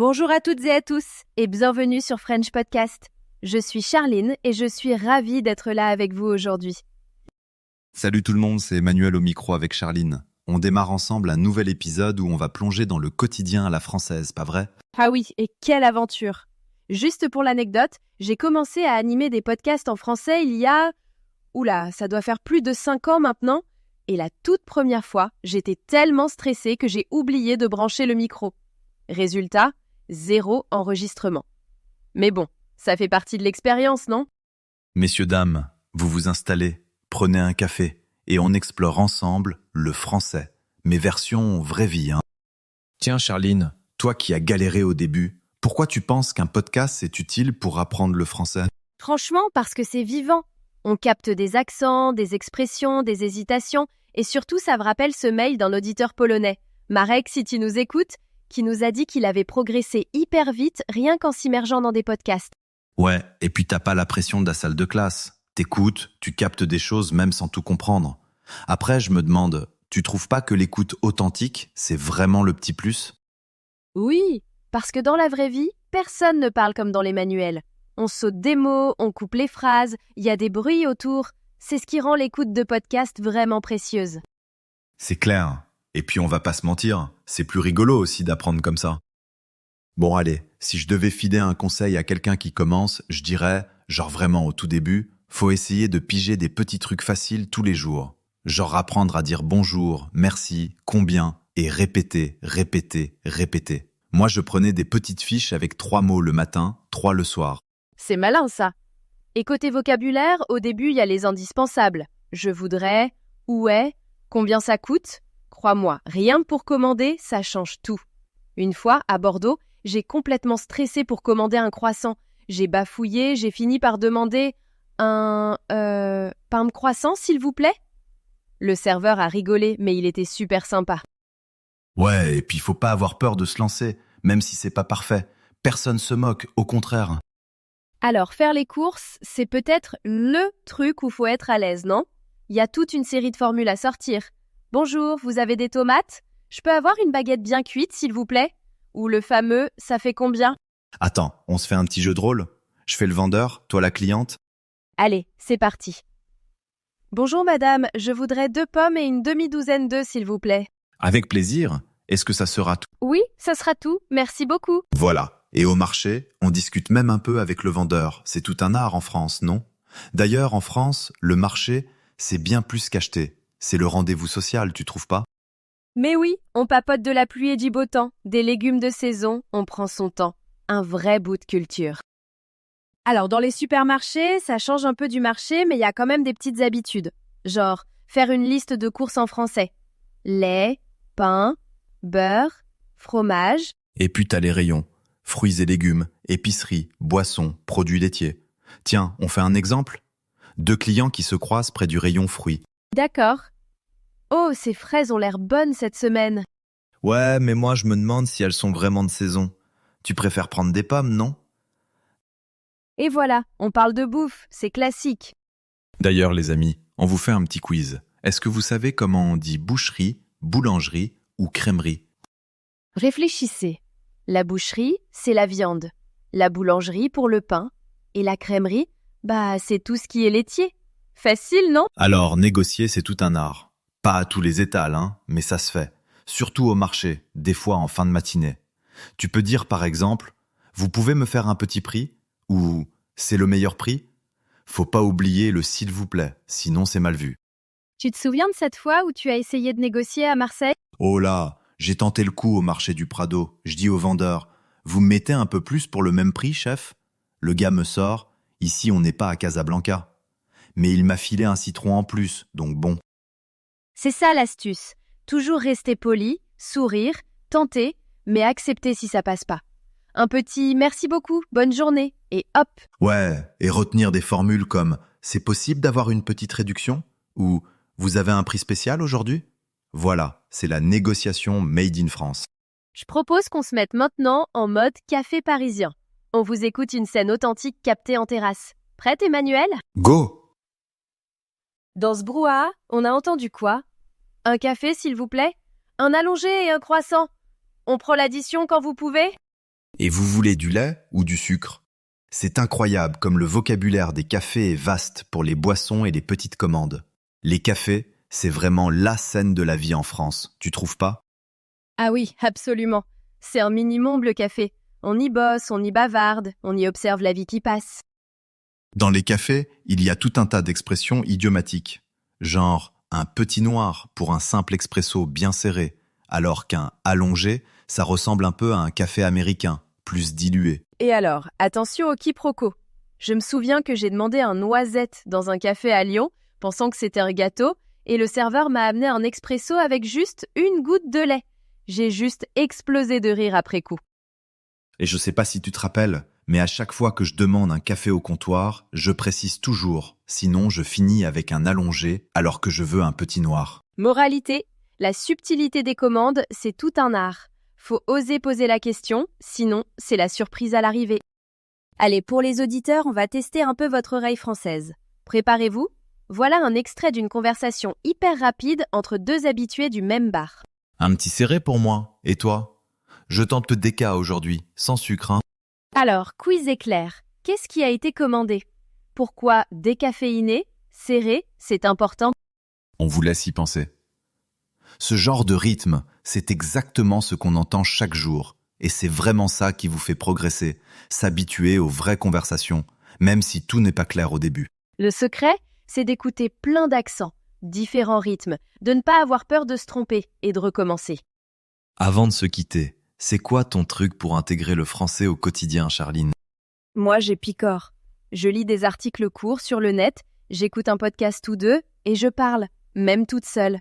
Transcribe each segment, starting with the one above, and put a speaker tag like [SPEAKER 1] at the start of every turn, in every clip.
[SPEAKER 1] Bonjour à toutes et à tous et bienvenue sur French Podcast. Je suis Charline et je suis ravie d'être là avec vous aujourd'hui.
[SPEAKER 2] Salut tout le monde, c'est Emmanuel au micro avec Charline. On démarre ensemble un nouvel épisode où on va plonger dans le quotidien à la française, pas vrai ?
[SPEAKER 1] Ah oui, et quelle aventure! Juste pour l'anecdote, j'ai commencé à animer des podcasts en français il y a... ça doit faire plus de 5 ans maintenant. Et la toute première fois, j'étais tellement stressée que j'ai oublié de brancher le micro. Résultat, 0 enregistrement. Mais bon, ça fait partie de l'expérience, non ?
[SPEAKER 2] Messieurs, dames, vous vous installez, prenez un café et on explore ensemble le français, mais version vraie vie. Tiens Charline, toi qui as galéré au début, pourquoi tu penses qu'un podcast c'est utile pour apprendre le français ?
[SPEAKER 1] Franchement, parce que c'est vivant. On capte des accents, des expressions, des hésitations, et surtout ça me rappelle ce mail d'un auditeur polonais, Marek, si tu nous écoutes, qui nous a dit qu'il avait progressé hyper vite rien qu'en s'immergeant dans des podcasts.
[SPEAKER 2] Ouais, et puis t'as pas la pression de la salle de classe. T'écoutes, tu captes des choses même sans tout comprendre. Après, je me demande, tu trouves pas que l'écoute authentique, c'est vraiment le petit plus ?
[SPEAKER 1] Oui, parce que dans la vraie vie, personne ne parle comme dans les manuels. On saute des mots, on coupe les phrases, il y a des bruits autour. C'est ce qui rend l'écoute de podcast vraiment précieuse.
[SPEAKER 2] C'est clair. Et puis on va pas se mentir, c'est plus rigolo aussi d'apprendre comme ça. Bon allez, si je devais filer un conseil à quelqu'un qui commence, je dirais, genre vraiment au tout début, faut essayer de piger des petits trucs faciles tous les jours. Genre apprendre à dire bonjour, merci, combien, et répéter, répéter, répéter. Moi je prenais des petites fiches avec 3 mots le matin, 3 le soir.
[SPEAKER 1] C'est malin ça. Et côté vocabulaire, au début, il y a les indispensables. Je voudrais, où est, combien ça coûte ? Crois-moi, rien pour commander, ça change tout. Une fois, à Bordeaux, j'ai complètement stressé pour commander un croissant. J'ai bafouillé, j'ai fini par demander un pain de croissant, s'il vous plaît ? Le serveur a rigolé, mais il était super sympa.
[SPEAKER 2] Ouais, et puis faut pas avoir peur de se lancer, même si c'est pas parfait. Personne se moque, au contraire.
[SPEAKER 1] Alors, faire les courses, c'est peut-être le truc où faut être à l'aise, non ? Il y a toute une série de formules à sortir. Bonjour, vous avez des tomates ? Je peux avoir une baguette bien cuite, s'il vous plaît ? Ou le fameux « ça fait combien ?»
[SPEAKER 2] Attends, on se fait un petit jeu de rôle ? Je fais le vendeur, toi la cliente ?
[SPEAKER 1] Allez, c'est parti. Bonjour madame, je voudrais 2 pommes et une demi-douzaine d'œufs, s'il vous plaît.
[SPEAKER 2] Avec plaisir. Est-ce que ça sera tout ?
[SPEAKER 1] Oui, ça sera tout, merci beaucoup.
[SPEAKER 2] Voilà. Et au marché, on discute même un peu avec le vendeur. C'est tout un art en France, non ? D'ailleurs, en France, le marché, c'est bien plus qu'acheter. C'est le rendez-vous social, tu trouves pas ?
[SPEAKER 1] Mais oui, on papote de la pluie et du beau temps, des légumes de saison, on prend son temps. Un vrai bout de culture. Alors, dans les supermarchés, ça change un peu du marché, mais il y a quand même des petites habitudes. Genre, faire une liste de courses en français. Lait, pain, beurre, fromage.
[SPEAKER 2] Et puis t'as les rayons. Fruits et légumes, épicerie, boissons, produits laitiers. Tiens, on fait un exemple ? 2 clients qui se croisent près du rayon fruits.
[SPEAKER 1] D'accord. Oh, ces fraises ont l'air bonnes cette semaine.
[SPEAKER 2] Ouais, mais moi je me demande si elles sont vraiment de saison. Tu préfères prendre des pommes, non ?
[SPEAKER 1] Et voilà, on parle de bouffe, c'est classique.
[SPEAKER 2] D'ailleurs, les amis, on vous fait un petit quiz. Est-ce que vous savez comment on dit boucherie, boulangerie ou crèmerie ?
[SPEAKER 1] Réfléchissez. La boucherie, c'est la viande. La boulangerie pour le pain. Et la crèmerie, c'est tout ce qui est laitier. Facile, non ?
[SPEAKER 2] Alors, négocier, c'est tout un art. Pas à tous les étals, mais ça se fait. Surtout au marché, des fois en fin de matinée. Tu peux dire par exemple, vous pouvez me faire un petit prix ? Ou c'est le meilleur prix ? Faut pas oublier le s'il vous plaît, sinon c'est mal vu.
[SPEAKER 1] Tu te souviens de cette fois où tu as essayé de négocier à Marseille ?
[SPEAKER 2] Oh là, j'ai tenté le coup au marché du Prado. Je dis au vendeur, vous me mettez un peu plus pour le même prix, chef ? Le gars me sort, ici on n'est pas à Casablanca. Mais il m'a filé un citron en plus, donc bon.
[SPEAKER 1] C'est ça l'astuce. Toujours rester poli, sourire, tenter, mais accepter si ça passe pas. Un petit merci beaucoup, bonne journée, et hop.
[SPEAKER 2] Ouais, et retenir des formules comme c'est possible d'avoir une petite réduction ? Ou vous avez un prix spécial aujourd'hui ? Voilà, c'est la négociation made in France.
[SPEAKER 1] Je propose qu'on se mette maintenant en mode café parisien. On vous écoute une scène authentique captée en terrasse. Prête, Emmanuel ?
[SPEAKER 2] Go !
[SPEAKER 1] Dans ce brouhaha, on a entendu quoi ? Un café, s'il vous plaît ? Un allongé et un croissant. On prend l'addition quand vous pouvez ?
[SPEAKER 2] Et vous voulez du lait ou du sucre? C'est incroyable comme le vocabulaire des cafés est vaste pour les boissons et les petites commandes. Les cafés, c'est vraiment la scène de la vie en France, tu trouves pas?
[SPEAKER 1] Ah oui, absolument. C'est un mini-monde le café. On y bosse, on y bavarde, on y observe la vie qui passe.
[SPEAKER 2] Dans les cafés, il y a tout un tas d'expressions idiomatiques, genre un petit noir pour un simple expresso bien serré, alors qu'un allongé, ça ressemble un peu à un café américain, plus dilué.
[SPEAKER 1] Et alors, attention au quiproquo. Je me souviens que j'ai demandé un noisette dans un café à Lyon, pensant que c'était un gâteau, et le serveur m'a amené un expresso avec juste une goutte de lait. J'ai juste explosé de rire après coup.
[SPEAKER 2] Et je sais pas si tu te rappelles, mais à chaque fois que je demande un café au comptoir, je précise toujours, sinon je finis avec un allongé alors que je veux un petit noir.
[SPEAKER 1] Moralité, la subtilité des commandes, c'est tout un art. Faut oser poser la question, sinon c'est la surprise à l'arrivée. Allez, pour les auditeurs, on va tester un peu votre oreille française. Préparez-vous. Voilà un extrait d'une conversation hyper rapide entre deux habitués du même bar.
[SPEAKER 2] Un petit serré pour moi, et toi? Je tente le déca aujourd'hui, sans sucre, hein.
[SPEAKER 1] Alors, quiz éclair. Qu'est-ce qui a été commandé? Pourquoi décaféiné, serré, c'est important?
[SPEAKER 2] On vous laisse y penser. Ce genre de rythme, c'est exactement ce qu'on entend chaque jour. Et c'est vraiment ça qui vous fait progresser, s'habituer aux vraies conversations, même si tout n'est pas clair au début.
[SPEAKER 1] Le secret, c'est d'écouter plein d'accents, différents rythmes, de ne pas avoir peur de se tromper et de recommencer.
[SPEAKER 2] Avant de se quitter, c'est quoi ton truc pour intégrer le français au quotidien, Charline?
[SPEAKER 1] Moi, j'ai picore. Je lis des articles courts sur le net, j'écoute un podcast ou deux et je parle, même toute seule.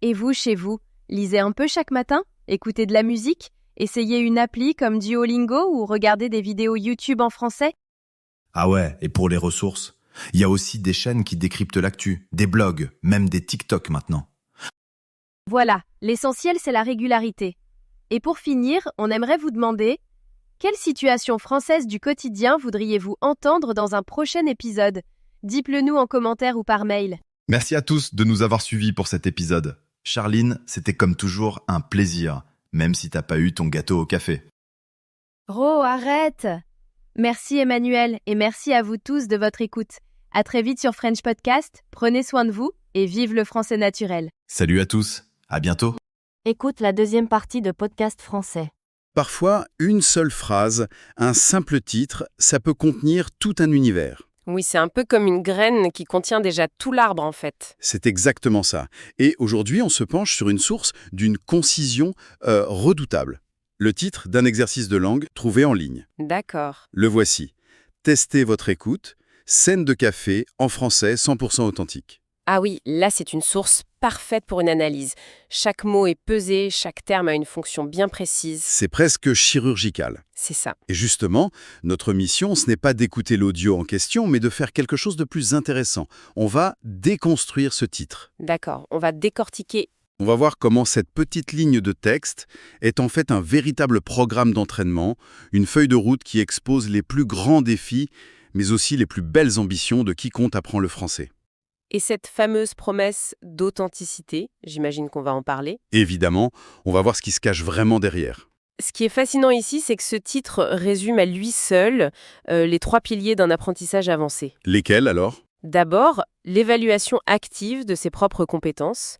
[SPEAKER 1] Et vous, chez vous, lisez un peu chaque matin? Écoutez de la musique? Essayez une appli comme Duolingo ou regardez des vidéos YouTube en français?
[SPEAKER 2] Ah ouais, et pour les ressources? Il y a aussi des chaînes qui décryptent l'actu, des blogs, même des TikTok maintenant.
[SPEAKER 1] Voilà, l'essentiel c'est la régularité. Et pour finir, on aimerait vous demander, quelle situation française du quotidien voudriez-vous entendre dans un prochain épisode? Dites-le nous en commentaire ou par mail.
[SPEAKER 2] Merci à tous de nous avoir suivis pour cet épisode. Charline, c'était comme toujours un plaisir, même si t'as pas eu ton gâteau au café.
[SPEAKER 1] Ro, arrête! Merci Emmanuel et merci à vous tous de votre écoute. À très vite sur French Podcast, prenez soin de vous et vive le français naturel.
[SPEAKER 2] Salut à tous, à bientôt.
[SPEAKER 3] Écoute la deuxième partie de Podcast français.
[SPEAKER 4] Parfois, une seule phrase, un simple titre, ça peut contenir tout un univers.
[SPEAKER 5] Oui, c'est un peu comme une graine qui contient déjà tout l'arbre en fait.
[SPEAKER 4] C'est exactement ça. Et aujourd'hui, on se penche sur une source d'une concision redoutable. Le titre d'un exercice de langue trouvé en ligne.
[SPEAKER 5] D'accord.
[SPEAKER 4] Le voici. Testez votre écoute. Scène de café en français 100% authentique.
[SPEAKER 5] Ah oui, là c'est une source parfaite pour une analyse. Chaque mot est pesé, chaque terme a une fonction bien précise.
[SPEAKER 4] C'est presque chirurgical.
[SPEAKER 5] C'est ça.
[SPEAKER 4] Et justement, notre mission, ce n'est pas d'écouter l'audio en question, mais de faire quelque chose de plus intéressant. On va déconstruire ce titre.
[SPEAKER 5] D'accord, on va décortiquer.
[SPEAKER 4] On va voir comment cette petite ligne de texte est en fait un véritable programme d'entraînement, une feuille de route qui expose les plus grands défis, mais aussi les plus belles ambitions de quiconque apprend le français.
[SPEAKER 5] Et cette fameuse promesse d'authenticité, j'imagine qu'on va en parler.
[SPEAKER 4] Évidemment, on va voir ce qui se cache vraiment derrière.
[SPEAKER 5] Ce qui est fascinant ici, c'est que ce titre résume à lui seul les 3 piliers d'un apprentissage avancé.
[SPEAKER 4] Lesquels alors?
[SPEAKER 5] D'abord, l'évaluation active de ses propres compétences.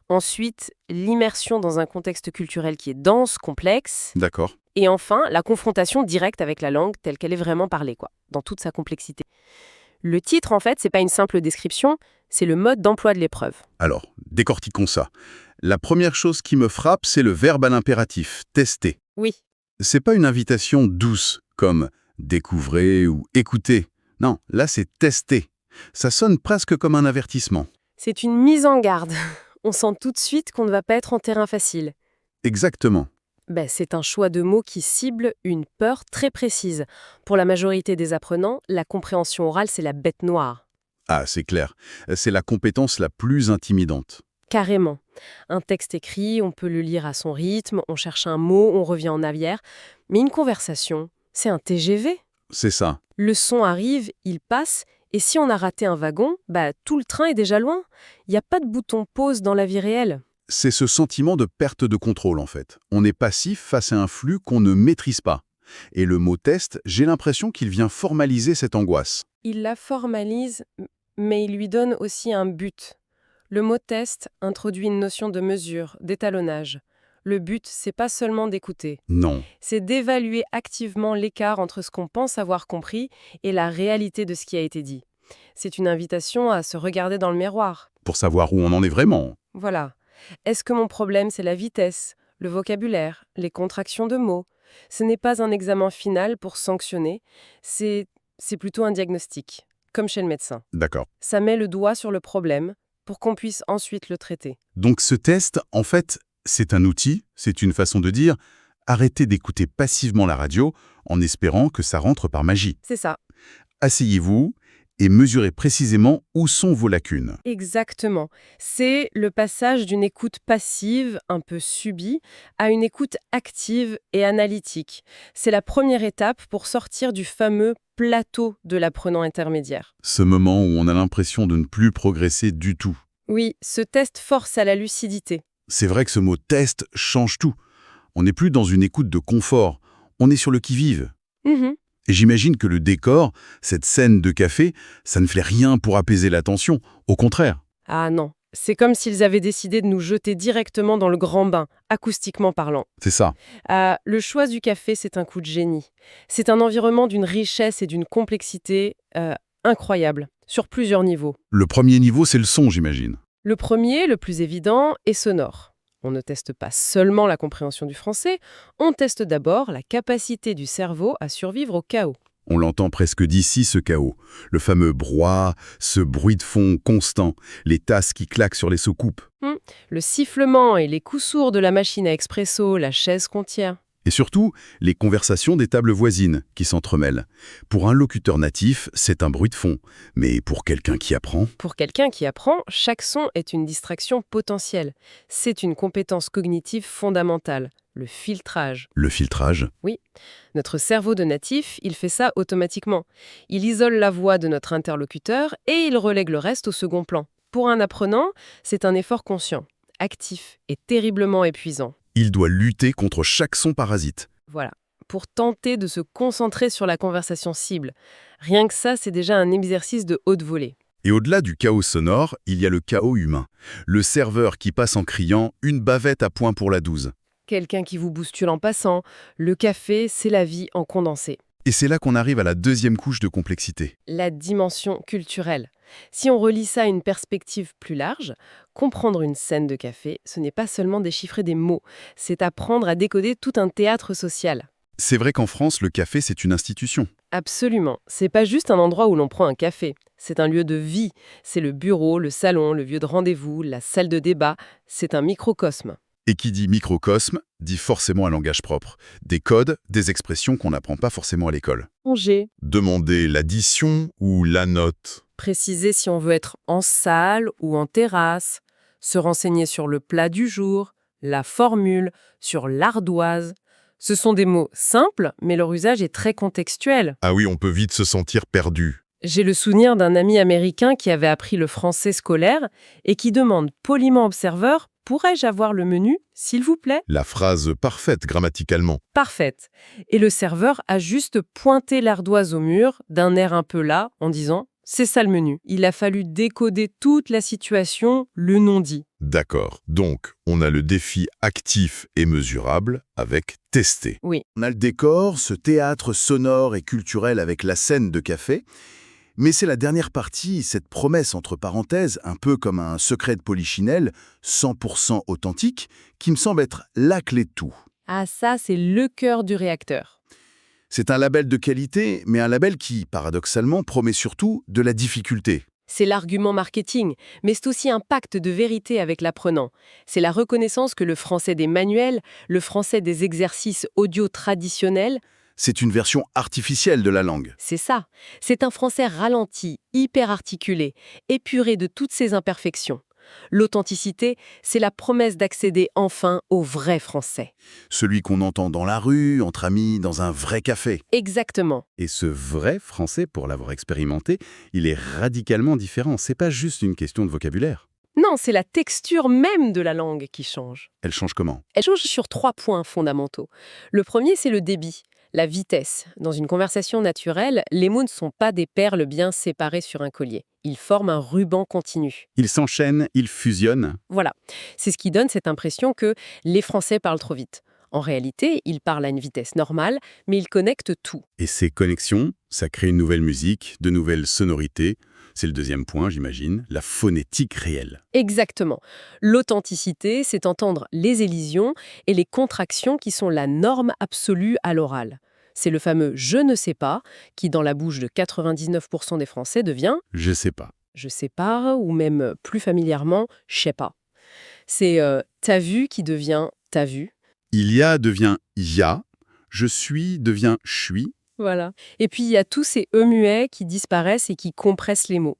[SPEAKER 5] Ensuite, l'immersion dans un contexte culturel qui est dense, complexe.
[SPEAKER 4] D'accord.
[SPEAKER 5] Et enfin, la confrontation directe avec la langue telle qu'elle est vraiment parlée, dans toute sa complexité. Le titre, en fait, c'est pas une simple description, c'est le mode d'emploi de l'épreuve.
[SPEAKER 4] Alors, décortiquons ça. La première chose qui me frappe, c'est le verbe à l'impératif, tester.
[SPEAKER 5] Oui,
[SPEAKER 4] C'est pas une invitation douce, comme découvrez ou écoutez. Non, là c'est tester. Ça sonne presque comme un avertissement.
[SPEAKER 5] c'est une mise en garde. On sent tout de suite qu'on ne va pas être en terrain facile.
[SPEAKER 4] Exactement.
[SPEAKER 5] C'est un choix de mots qui cible une peur très précise. Pour la majorité des apprenants, la compréhension orale, c'est la bête noire.
[SPEAKER 4] Ah, c'est clair. C'est la compétence la plus intimidante.
[SPEAKER 5] Carrément. Un texte écrit, on peut le lire à son rythme, on cherche un mot, on revient en arrière. Mais une conversation, c'est un TGV.
[SPEAKER 4] C'est ça.
[SPEAKER 5] Le son arrive, il passe, et si on a raté un wagon, tout le train est déjà loin. Il n'y a pas de bouton pause dans la vie réelle.
[SPEAKER 4] C'est ce sentiment de perte de contrôle en fait. On est passif face à un flux qu'on ne maîtrise pas. Et le mot test, j'ai l'impression qu'il vient formaliser cette angoisse.
[SPEAKER 5] Il la formalise, mais il lui donne aussi un but. Le mot test introduit une notion de mesure, d'étalonnage. Le but, c'est pas seulement d'écouter,
[SPEAKER 4] Non.
[SPEAKER 5] c'est d'évaluer activement l'écart entre ce qu'on pense avoir compris et la réalité de ce qui a été dit. C'est une invitation à se regarder dans le miroir.
[SPEAKER 4] Pour savoir où on en est vraiment.
[SPEAKER 5] Voilà. Est-ce que mon problème, c'est la vitesse, le vocabulaire, les contractions de mots? Ce n'est pas un examen final pour sanctionner, c'est plutôt un diagnostic, comme chez le médecin.
[SPEAKER 4] D'accord.
[SPEAKER 5] Ça met le doigt sur le problème pour qu'on puisse ensuite le traiter.
[SPEAKER 4] Donc ce test, en fait, c'est un outil, c'est une façon de dire arrêtez d'écouter passivement la radio en espérant que ça rentre par magie.
[SPEAKER 5] C'est ça.
[SPEAKER 4] Asseyez-vous et mesurez précisément où sont vos lacunes.
[SPEAKER 5] Exactement. C'est le passage d'une écoute passive, un peu subie, à une écoute active et analytique. C'est la première étape pour sortir du fameux plateau de l'apprenant intermédiaire.
[SPEAKER 4] Ce moment où on a l'impression de ne plus progresser du tout.
[SPEAKER 5] Oui, ce test force à la lucidité.
[SPEAKER 4] C'est vrai que ce mot test change tout. On n'est plus dans une écoute de confort, on est sur le qui-vive.
[SPEAKER 5] Mhm.
[SPEAKER 4] Et j'imagine que le décor, cette scène de café, ça ne fait rien pour apaiser la tension, au contraire.
[SPEAKER 5] Ah non, c'est comme s'ils avaient décidé de nous jeter directement dans le grand bain, acoustiquement parlant.
[SPEAKER 4] C'est ça.
[SPEAKER 5] Le choix du café, c'est un coup de génie. C'est un environnement d'une richesse et d'une complexité incroyable, sur plusieurs niveaux.
[SPEAKER 4] Le premier niveau, c'est le son, j'imagine.
[SPEAKER 5] Le premier, le plus évident, est sonore. On ne teste pas seulement la compréhension du français, on teste d'abord la capacité du cerveau à survivre au chaos.
[SPEAKER 4] On l'entend presque d'ici, ce chaos. Le fameux brouhaha, ce bruit de fond constant, les tasses qui claquent sur les soucoupes.
[SPEAKER 5] Le sifflement et les coups sourds de la machine à expresso, la chaise qu'on tient.
[SPEAKER 4] Et surtout, les conversations des tables voisines qui s'entremêlent. Pour un locuteur natif, c'est un bruit de fond. Mais pour quelqu'un qui apprend...
[SPEAKER 5] Pour quelqu'un qui apprend, chaque son est une distraction potentielle. C'est une compétence cognitive fondamentale, le filtrage.
[SPEAKER 4] Le filtrage,
[SPEAKER 5] Notre cerveau de natif, il fait ça automatiquement. Il isole la voix de notre interlocuteur et il relègue le reste au second plan. Pour un apprenant, c'est un effort conscient, actif et terriblement épuisant.
[SPEAKER 4] il doit lutter contre chaque son parasite.
[SPEAKER 5] Voilà, pour tenter de se concentrer sur la conversation cible. Rien que ça, c'est déjà un exercice de haute volée.
[SPEAKER 4] Et au-delà du chaos sonore, il y a le chaos humain. Le serveur qui passe en criant « une bavette à point pour la 12 ».
[SPEAKER 5] Quelqu'un qui vous bouscule en passant. Le café, c'est la vie en condensé.
[SPEAKER 4] Et c'est là qu'on arrive à la deuxième couche de complexité.
[SPEAKER 5] La dimension culturelle. Si on relie ça à une perspective plus large, comprendre une scène de café, ce n'est pas seulement déchiffrer des mots, c'est apprendre à décoder tout un théâtre social.
[SPEAKER 4] C'est vrai qu'en France, le café, c'est une institution.
[SPEAKER 5] Absolument. C'est pas juste un endroit où l'on prend un café. C'est un lieu de vie. C'est le bureau, le salon, le lieu de rendez-vous, la salle de débat. C'est un microcosme.
[SPEAKER 4] Et qui dit microcosme, dit forcément un langage propre. Des codes, des expressions qu'on n'apprend pas forcément à l'école.
[SPEAKER 5] Manger.
[SPEAKER 4] Demander l'addition ou la note.
[SPEAKER 5] Préciser si on veut être en salle ou en terrasse. Se renseigner sur le plat du jour, la formule, sur l'ardoise. Ce sont des mots simples, mais leur usage est très contextuel.
[SPEAKER 4] Ah oui, on peut vite se sentir perdu.
[SPEAKER 5] J'ai le souvenir d'un ami américain qui avait appris le français scolaire et qui demande poliment au serveur « Pourrais-je avoir le menu, s'il vous plaît ?»
[SPEAKER 4] La phrase parfaite grammaticalement.
[SPEAKER 5] Parfaite. Et le serveur a juste pointé l'ardoise au mur d'un air un peu las en disant « C'est ça le menu ». Il a fallu décoder toute la situation, le non-dit.
[SPEAKER 4] D'accord. Donc, on a le défi actif et mesurable avec tester.
[SPEAKER 5] Oui.
[SPEAKER 4] On a le décor, ce théâtre sonore et culturel avec la scène de café. Mais c'est la dernière partie, cette promesse entre parenthèses, un peu comme un secret de polichinelle, 100% authentique, qui me semble être la clé de tout.
[SPEAKER 5] Ah ça, c'est le cœur du réacteur.
[SPEAKER 4] C'est un label de qualité, mais un label qui, paradoxalement, promet surtout de la difficulté.
[SPEAKER 5] C'est l'argument marketing, mais c'est aussi un pacte de vérité avec l'apprenant. C'est la reconnaissance que le français des manuels, le français des exercices audio traditionnels,
[SPEAKER 4] C'est une version artificielle de la langue.
[SPEAKER 5] c'est ça. C'est un français ralenti, hyper articulé, épuré de toutes ses imperfections. L'authenticité, c'est la promesse d'accéder enfin au vrai français.
[SPEAKER 4] Celui qu'on entend dans la rue, entre amis, dans un vrai café.
[SPEAKER 5] Exactement.
[SPEAKER 4] Et ce vrai français, pour l'avoir expérimenté, il est radicalement différent. C'est pas juste une question de vocabulaire.
[SPEAKER 5] Non, c'est la texture même de la langue qui change.
[SPEAKER 4] Elle change comment?
[SPEAKER 5] Elle change sur 3 points fondamentaux. Le premier, c'est le débit. La vitesse. Dans une conversation naturelle, les mots ne sont pas des perles bien séparées sur un collier. Ils forment un ruban continu.
[SPEAKER 4] Ils s'enchaînent, ils fusionnent.
[SPEAKER 5] Voilà. C'est ce qui donne cette impression que les Français parlent trop vite. En réalité, ils parlent à une vitesse normale, mais ils connectent tout.
[SPEAKER 4] Et ces connexions, ça crée une nouvelle musique, de nouvelles sonorités. C'est le deuxième point, j'imagine, la phonétique réelle.
[SPEAKER 5] Exactement. L'authenticité, c'est entendre les élisions et les contractions qui sont la norme absolue à l'oral. C'est le fameux « je ne sais pas » qui, dans la bouche de 99% des Français, devient
[SPEAKER 4] Je sais pas.
[SPEAKER 5] « je sais pas » ou même plus familièrement « je sais pas ». C'est « t'as vu » qui devient « t'as vu ».
[SPEAKER 4] Il y a devient ya, je suis devient je suis.
[SPEAKER 5] Voilà. Et puis, il y a tous ces E muets qui disparaissent et qui compressent les mots.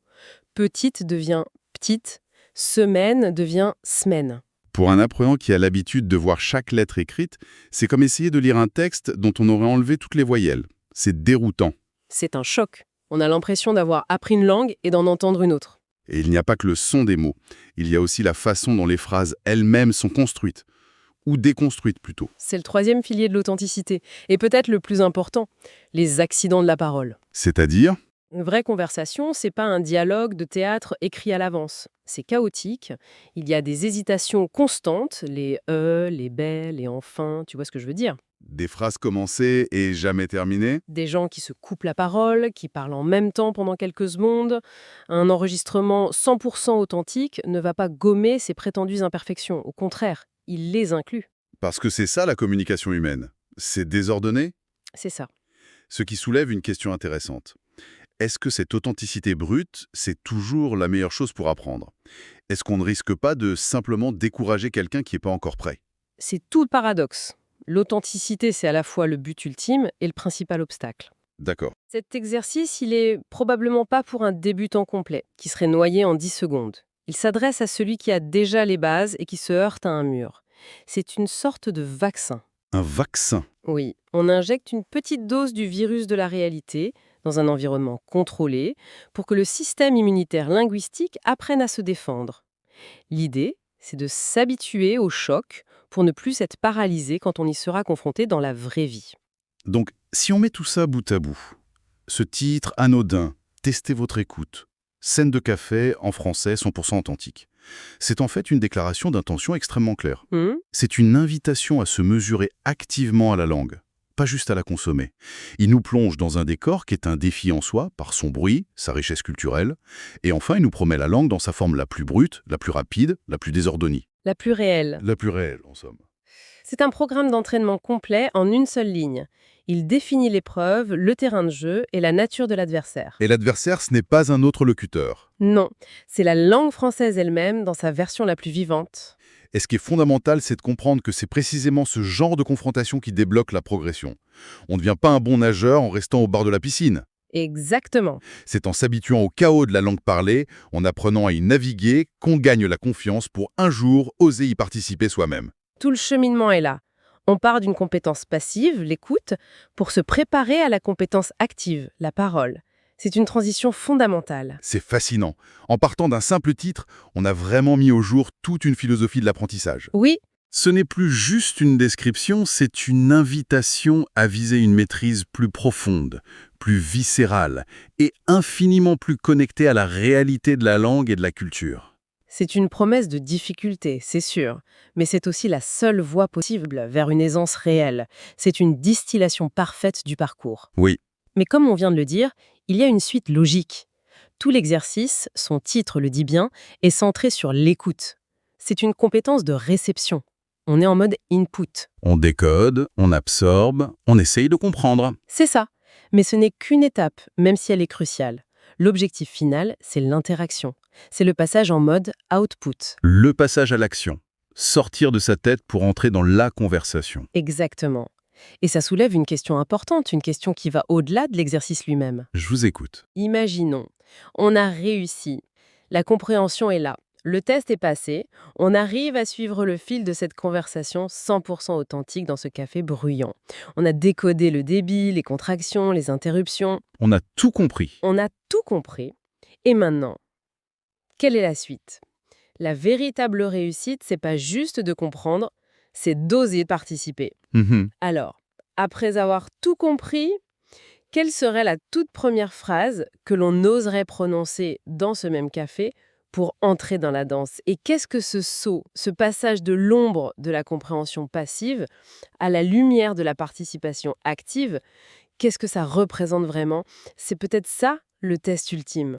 [SPEAKER 5] Petite devient petite, semaine devient semaine.
[SPEAKER 4] Pour un apprenant qui a l'habitude de voir chaque lettre écrite, c'est comme essayer de lire un texte dont on aurait enlevé toutes les voyelles. C'est déroutant.
[SPEAKER 5] C'est un choc. On a l'impression d'avoir appris une langue et d'en entendre une autre.
[SPEAKER 4] Et il n'y a pas que le son des mots. Il y a aussi la façon dont les phrases elles-mêmes sont construites. Ou déconstruites plutôt.
[SPEAKER 5] C'est le troisième pilier de l'authenticité. Et peut-être le plus important, les accidents de la parole.
[SPEAKER 4] C'est-à-dire,
[SPEAKER 5] Une vraie conversation, c'est pas un dialogue de théâtre écrit à l'avance. C'est chaotique. Il y a des hésitations constantes, les les belles, les enfin, tu vois ce que je veux dire?
[SPEAKER 4] des phrases commencées et jamais terminées.
[SPEAKER 5] Des gens qui se coupent la parole, qui parlent en même temps pendant quelques secondes. Un enregistrement 100% authentique ne va pas gommer ces prétendues imperfections. Au contraire, il les inclut.
[SPEAKER 4] Parce que c'est ça la communication humaine. C'est désordonné.
[SPEAKER 5] C'est ça.
[SPEAKER 4] Ce qui soulève une question intéressante. Est-ce que cette authenticité brute, c'est toujours la meilleure chose pour apprendre? Est-ce qu'on ne risque pas de simplement décourager quelqu'un qui n'est pas encore prêt?
[SPEAKER 5] C'est tout le paradoxe. L'authenticité, c'est à la fois le but ultime et le principal obstacle.
[SPEAKER 4] D'accord.
[SPEAKER 5] Cet exercice, il est probablement pas pour un débutant complet, qui serait noyé en 10 secondes. Il s'adresse à celui qui a déjà les bases et qui se heurte à un mur. C'est une sorte de vaccin.
[SPEAKER 4] Un vaccin.
[SPEAKER 5] Oui, on injecte une petite dose du virus de la réalité dans un environnement contrôlé pour que le système immunitaire linguistique apprenne à se défendre. L'idée, c'est de s'habituer au choc pour ne plus être paralysé quand on y sera confronté dans la vraie vie.
[SPEAKER 4] Donc, si on met tout ça bout à bout, ce titre anodin, testez votre écoute, scène de café en français 100% authentique, c'est en fait une déclaration d'intention extrêmement claire. C'est une invitation à se mesurer activement à la langue, pas juste à la consommer. Il nous plonge dans un décor qui est un défi en soi, par son bruit, sa richesse culturelle, et enfin il nous promet la langue dans sa forme la plus brute, la plus rapide, la plus désordonnée.
[SPEAKER 5] La plus réelle.
[SPEAKER 4] La plus réelle, en somme.
[SPEAKER 5] C'est un programme d'entraînement complet en une seule ligne. Il définit l'épreuve, le terrain de jeu et la nature de l'adversaire.
[SPEAKER 4] Et l'adversaire, ce n'est pas un autre locuteur.
[SPEAKER 5] Non, c'est la langue française elle-même dans sa version la plus vivante.
[SPEAKER 4] Et ce qui est fondamental, c'est de comprendre que c'est précisément ce genre de confrontation qui débloque la progression. On ne devient pas un bon nageur en restant au bord de la piscine.
[SPEAKER 5] Exactement.
[SPEAKER 4] C'est en s'habituant au chaos de la langue parlée, en apprenant à y naviguer, qu'on gagne la confiance pour un jour oser y participer soi-même.
[SPEAKER 5] Tout le cheminement est là. On part d'une compétence passive, l'écoute, pour se préparer à la compétence active, la parole. C'est une transition fondamentale.
[SPEAKER 4] C'est fascinant. En partant d'un simple titre, on a vraiment mis au jour toute une philosophie de l'apprentissage.
[SPEAKER 5] Oui,
[SPEAKER 4] Ce n'est plus juste une description, c'est une invitation à viser une maîtrise plus profonde, plus viscérale et infiniment plus connectée à la réalité de la langue et de la culture.
[SPEAKER 5] c'est une promesse de difficulté, c'est sûr, mais c'est aussi la seule voie possible vers une aisance réelle. C'est une distillation parfaite du parcours.
[SPEAKER 4] Oui,
[SPEAKER 5] Mais comme on vient de le dire, il y a une suite logique. Tout l'exercice, son titre le dit bien, est centré sur l'écoute. C'est une compétence de réception. On est en mode input.
[SPEAKER 4] on décode, on absorbe, on essaye de comprendre.
[SPEAKER 5] C'est ça. Mais ce n'est qu'une étape, même si elle est cruciale. L'objectif final, c'est l'interaction. C'est le passage en mode output.
[SPEAKER 4] Le passage à l'action. Sortir de sa tête pour entrer dans la conversation.
[SPEAKER 5] Exactement. Et ça soulève une question importante, une question qui va au-delà de l'exercice lui-même.
[SPEAKER 4] Je vous écoute.
[SPEAKER 5] Imaginons, on a réussi. La compréhension est là. Le test est passé. On arrive à suivre le fil de cette conversation 100% authentique dans ce café bruyant. On a décodé le débit, les contractions, les interruptions.
[SPEAKER 4] On a tout compris.
[SPEAKER 5] On a tout compris. Et maintenant, quelle est la suite? La véritable réussite, c'est pas juste de comprendre, c'est d'oser participer. Alors, Après avoir tout compris, quelle serait la toute première phrase que l'on oserait prononcer dans ce même café pour entrer dans la danse? Et qu'est-ce que ce saut, ce passage de l'ombre de la compréhension passive à la lumière de la participation active, qu'est-ce que ça représente vraiment? C'est peut-être ça le test ultime.